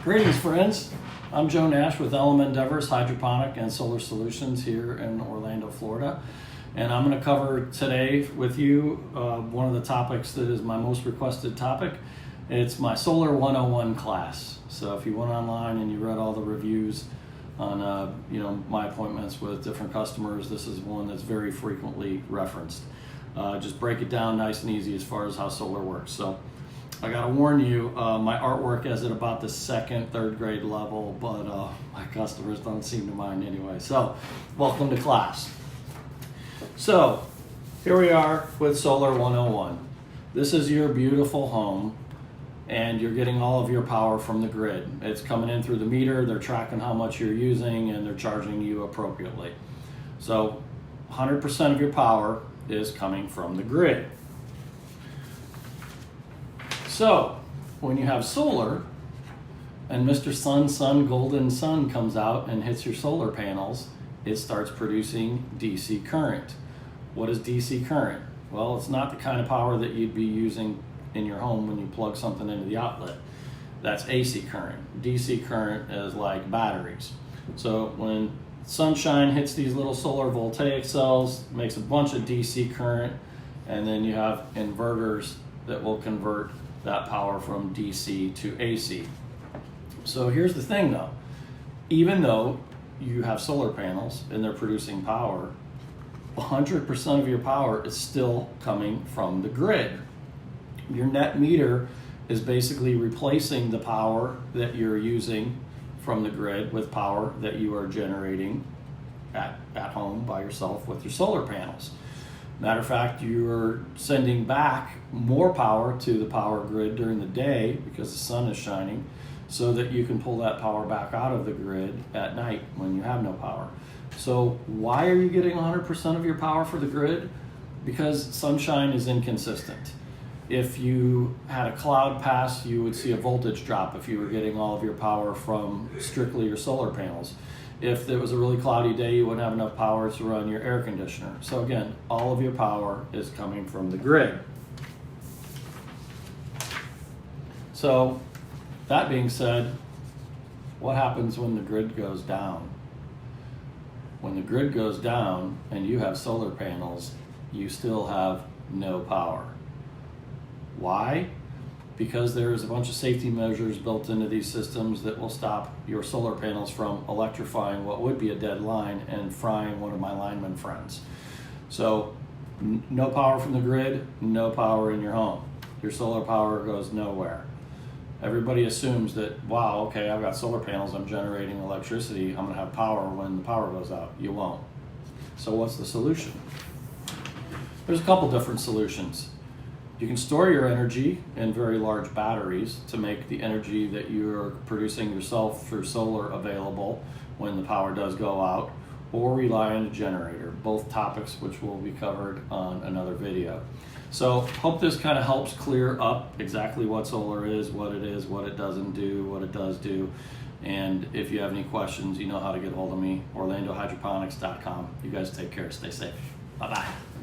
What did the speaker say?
Greetings, friends. I'm Joe Nash with LM Endeavors Hydroponic and Solar Solutions here in Orlando, Florida. And I'm going to cover today with you one of the topics that is my most requested topic. It's my Solar 101 class. So if you went online and you read all the reviews on my appointments with different customers, this is one that's very frequently referenced. Just break it down nice and easy as far as how solar works. So I gotta warn you, my artwork is at about the second, third grade level, but my customers don't seem to mind anyway. So, welcome to class. So, here we are with Solar 101. This is your beautiful home, and you're getting all of your power from the grid. It's coming in through the meter, they're tracking how much you're using, and they're charging you appropriately. So, 100% of your power is coming from the grid. So, when you have solar, and Mr. Sun, Golden Sun comes out and hits your solar panels, it starts producing DC current. What is DC current? Well, it's not the kind of power that you'd be using in your home when you plug something into the outlet. That's AC current. DC current is like batteries. So when sunshine hits these little solar voltaic cells, makes a bunch of DC current, and then you have inverters that will convert that power from DC to AC. So here's the thing though, even though you have solar panels and they're producing power, 100% of your power is still coming from the grid. Your net meter is basically replacing the power that you're using from the grid with power that you are generating at home by yourself with your solar panels. Matter of fact, you're sending back more power to the power grid during the day because the sun is shining, so that you can pull that power back out of the grid at night when you have no power. So why are you getting 100% of your power for the grid? Because sunshine is inconsistent. If you had a cloud pass, you would see a voltage drop if you were getting all of your power from strictly your solar panels. If it was a really cloudy day, you wouldn't have enough power to run your air conditioner. So again, all of your power is coming from the grid. So that being said, what happens when the grid goes down? When the grid goes down and you have solar panels, you still have no power. Why? Because there's a bunch of safety measures built into these systems that will stop your solar panels from electrifying what would be a dead line and frying one of my lineman friends. So no power from the grid, no power in your home. Your solar power goes nowhere. Everybody assumes that, wow, okay, I've got solar panels, I'm generating electricity, I'm gonna have power when the power goes out. You won't. So what's the solution? There's a couple different solutions. You can store your energy in very large batteries to make the energy that you're producing yourself through solar available when the power does go out, or rely on a generator, both topics which will be covered on another video. So hope this kind of helps clear up exactly what solar is, what it doesn't do, what it does do. And if you have any questions, you know how to get a hold of me, orlandohydroponics.com. You guys take care, stay safe. Bye-bye.